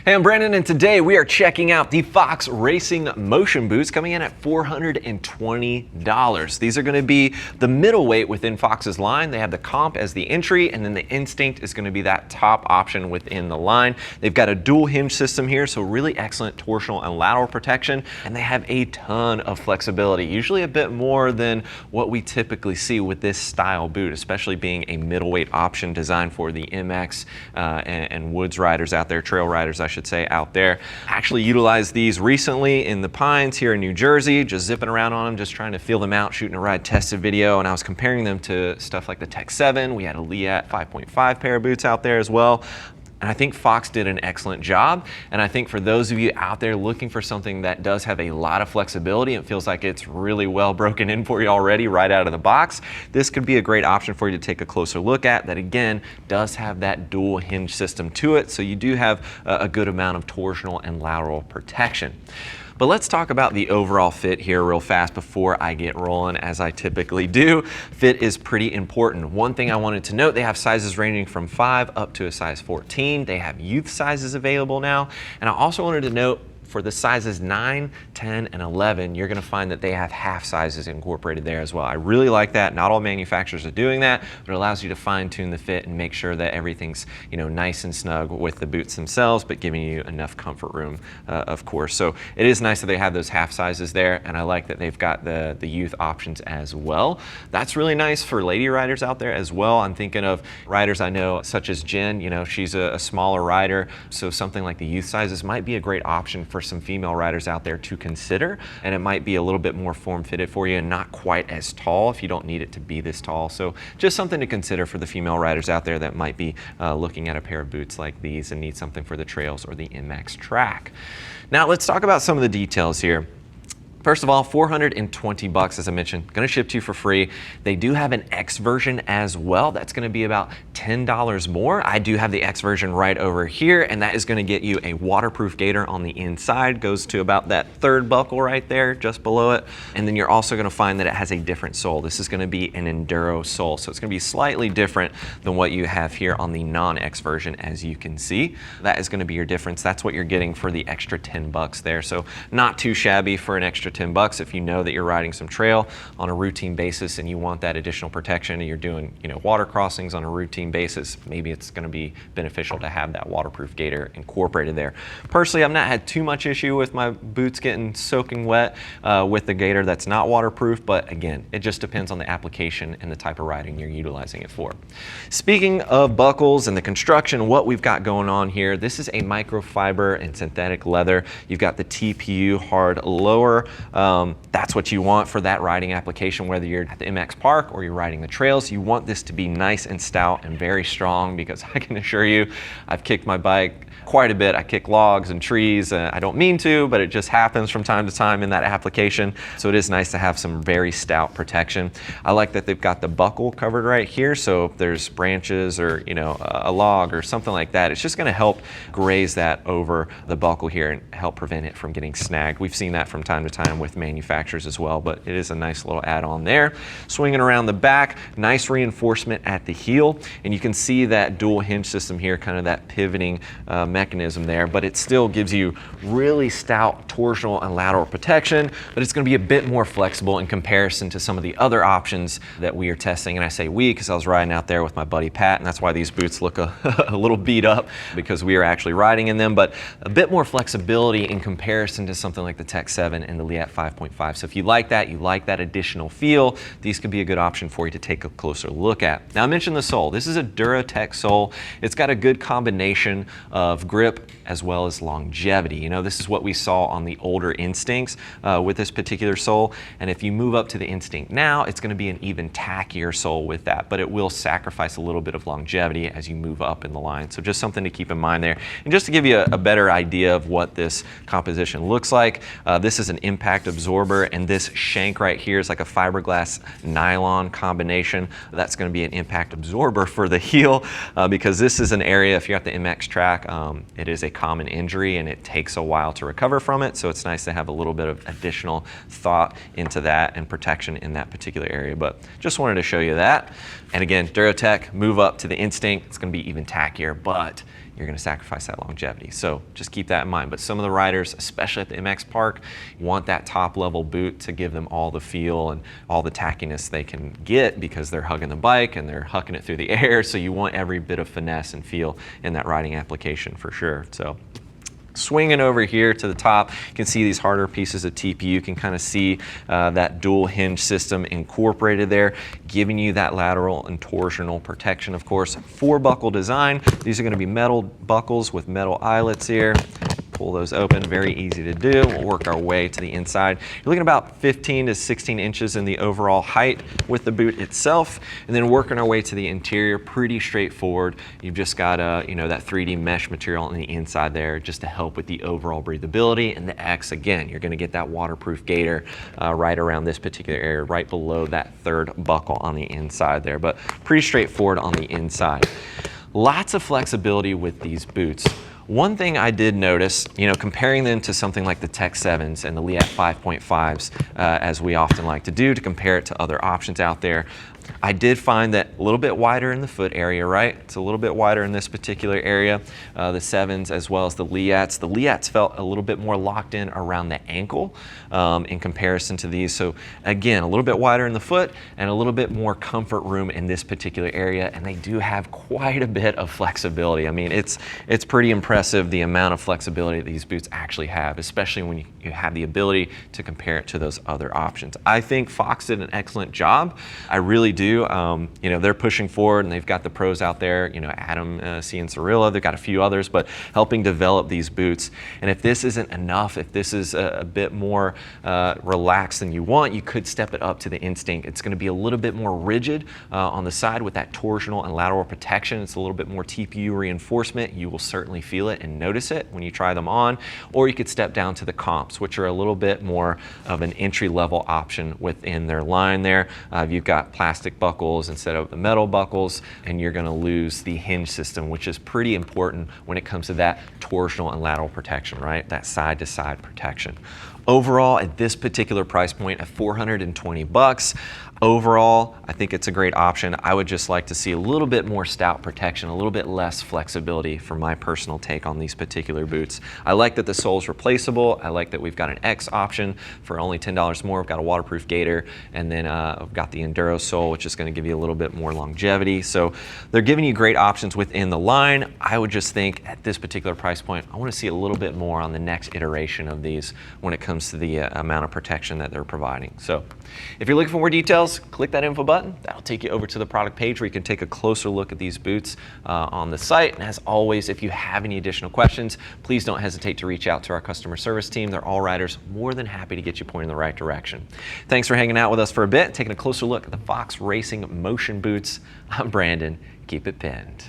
Hey, I'm Brandon, and today we are checking out the Fox Racing Motion Boots coming in at $420. These are going to be the middleweight within Fox's line. They have the Comp as the entry, and then the Instinct is going to be that top option within the line. They've got a dual hinge system here, so really excellent torsional and lateral protection, and they have a ton of flexibility, usually a bit more than what we typically see with this style boot, especially being a middleweight option designed for the MX and woods riders out there, trail riders, I should say, out there. Actually utilized these recently in the Pines here in New Jersey, just zipping around on them, just trying to feel them out, shooting a ride tested video, and I was comparing them to stuff like the Tech 7. We had a Liat 5.5 pair of boots out there as well. And I think Fox did an excellent job. And I think for those of you out there looking for something that does have a lot of flexibility, it feels like it's really well broken in for you already right out of the box, this could be a great option for you to take a closer look at. That again does have that dual hinge system to it, so you do have a good amount of torsional and lateral protection. But let's talk about the overall fit here real fast before I get rolling, as I typically do. Fit is pretty important. One thing I wanted to note, they have sizes ranging from 5 up to a size 14. They have youth sizes available now. And I also wanted to note, for the sizes 9, 10, and 11, you're gonna find that they have half sizes incorporated there as well. I really like that. Not all manufacturers are doing that, but it allows you to fine tune the fit and make sure that everything's nice and snug with the boots themselves, but giving you enough comfort room, of course. So it is nice that they have those half sizes there, and I like that they've got the youth options as well. That's really nice for lady riders out there as well. I'm thinking of riders I know, such as Jen, she's a smaller rider, so something like the youth sizes might be a great option for some female riders out there to consider, and it might be a little bit more form fitted for you and not quite as tall if you don't need it to be this tall. So just something to consider for the female riders out there that might be looking at a pair of boots like these and need something for the trails or the MX track. Now let's talk about some of the details here. First of all, $420, as I mentioned, gonna ship to you for free. They do have an X version as well. That's gonna be about $10 more. I do have the X version right over here, and that is gonna get you a waterproof gaiter on the inside. Goes to about that third buckle right there, just below it. And then you're also gonna find that it has a different sole. This is gonna be an Enduro sole, so it's gonna be slightly different than what you have here on the non-X version, as you can see. That is gonna be your difference. That's what you're getting for the extra $10 there. So not too shabby for an extra $10 if you know that you're riding some trail on a routine basis and you want that additional protection and you're doing water crossings on a routine basis. Maybe it's going to be beneficial to have that waterproof gaiter incorporated there. Personally, I've not had too much issue with my boots getting soaking wet with the gaiter that's not waterproof, but again, it just depends on the application and the type of riding you're utilizing it for. Speaking of buckles and the construction, what we've got going on here, this is a microfiber and synthetic leather. You've got the TPU hard lower. That's what you want for that riding application, whether you're at the MX Park or you're riding the trails. You want this to be nice and stout and very strong, because I can assure you, I've kicked my bike quite a bit. I kick logs and trees. I don't mean to, but it just happens from time to time in that application. So it is nice to have some very stout protection. I like that they've got the buckle covered right here. So if there's branches or a log or something like that, it's just going to help graze that over the buckle here and help prevent it from getting snagged. We've seen that from time to time with manufacturers as well, but it is a nice little add-on there. Swinging around the back, nice reinforcement at the heel, and you can see that dual hinge system here, kind of that pivoting mechanism there, but it still gives you really stout torsional and lateral protection, but it's going to be a bit more flexible in comparison to some of the other options that we are testing. And I say we because I was riding out there with my buddy Pat, and that's why these boots look a little beat up, because we are actually riding in them, but a bit more flexibility in comparison to something like the Tech 7 and the Liat 5.5. So if you like that additional feel, these could be a good option for you to take a closer look at. Now I mentioned the sole. This is a Duratac sole. It's got a good combination of grip as well as longevity. This is what we saw on the older Instincts with this particular sole. And if you move up to the Instinct now, it's going to be an even tackier sole with that, but it will sacrifice a little bit of longevity as you move up in the line. So just something to keep in mind there. And just to give you a better idea of what this composition looks like, this is an impact absorber, and this shank right here is like a fiberglass nylon combination. That's going to be an impact absorber for the heel, because this is an area, if you're at the MX track, it is a common injury and it takes a while to recover from it. So it's nice to have a little bit of additional thought into that and protection in that particular area. But just wanted to show you that. And again, Duratac, move up to the Instinct. It's going to be even tackier, but you're going to sacrifice that longevity. So just keep that in mind. But some of the riders, especially at the MX Park, want that top level boot to give them all the feel and all the tackiness they can get because they're hugging the bike and they're hucking it through the air. So you want every bit of finesse and feel in that riding application for sure. So swinging over here to the top, you can see these harder pieces of TPU. You can kind of see that dual hinge system incorporated there, giving you that lateral and torsional protection, of course. 4-buckle design. These are going to be metal buckles with metal eyelets here. Pull those open, very easy to do. We'll work our way to the inside. You're looking about 15 to 16 inches in the overall height with the boot itself, and then working our way to the interior, pretty straightforward. You've just got you know, that 3D mesh material on the inside there just to help with the overall breathability. And the X, again, you're gonna get that waterproof gaiter right around this particular area, right below that 3rd buckle on the inside there, but pretty straightforward on the inside. Lots of flexibility with these boots. One thing I did notice, you know, comparing them to something like the Tech 7s and the Leat 5.5s, as we often like to do to compare it to other options out there, I did find that a little bit wider in the foot area, right? It's a little bit wider in this particular area, the 7s as well as the Leats. The Leats felt a little bit more locked in around the ankle in comparison to these. So again, a little bit wider in the foot and a little bit more comfort room in this particular area. And they do have quite a bit of flexibility. I mean, it's pretty impressive the amount of flexibility these boots actually have, especially when you have the ability to compare it to those other options. I think Fox did an excellent job. I really do. You know, they're pushing forward and they've got the pros out there, you know, Adam, C and Cirilla, they've got a few others, but helping develop these boots. And if this isn't enough, if this is a bit more relaxed than you want, you could step it up to the Instinct. It's going to be a little bit more rigid on the side with that torsional and lateral protection. It's a little bit more TPU reinforcement. You will certainly feel it and notice it when you try them on. Or you could step down to the comps, which are a little bit more of an entry-level option within their line there. You've got plastic buckles instead of the metal buckles, and you're going to lose the hinge system, which is pretty important when it comes to that torsional and lateral protection, right? That side-to-side protection. Overall, at this particular price point at $420, overall, I think it's a great option. I would just like to see a little bit more stout protection, a little bit less flexibility for my personal take on these particular boots. I like that the sole's replaceable. I like that we've got an X option for only $10 more. We've got a waterproof gaiter, and then I've got the Enduro sole, which is going to give you a little bit more longevity. So they're giving you great options within the line. I would just think at this particular price point, I want to see a little bit more on the next iteration of these when it comes to the amount of protection that they're providing. So if you're looking for more details, click that info button. That'll take you over to the product page where you can take a closer look at these boots on the site. And as always, if you have any additional questions, please don't hesitate to reach out to our customer service team. They're all riders, more than happy to get you pointed in the right direction. Thanks for hanging out with us for a bit, taking a closer look at the Fox Racing Motion Boots. I'm Brandon. Keep it pinned.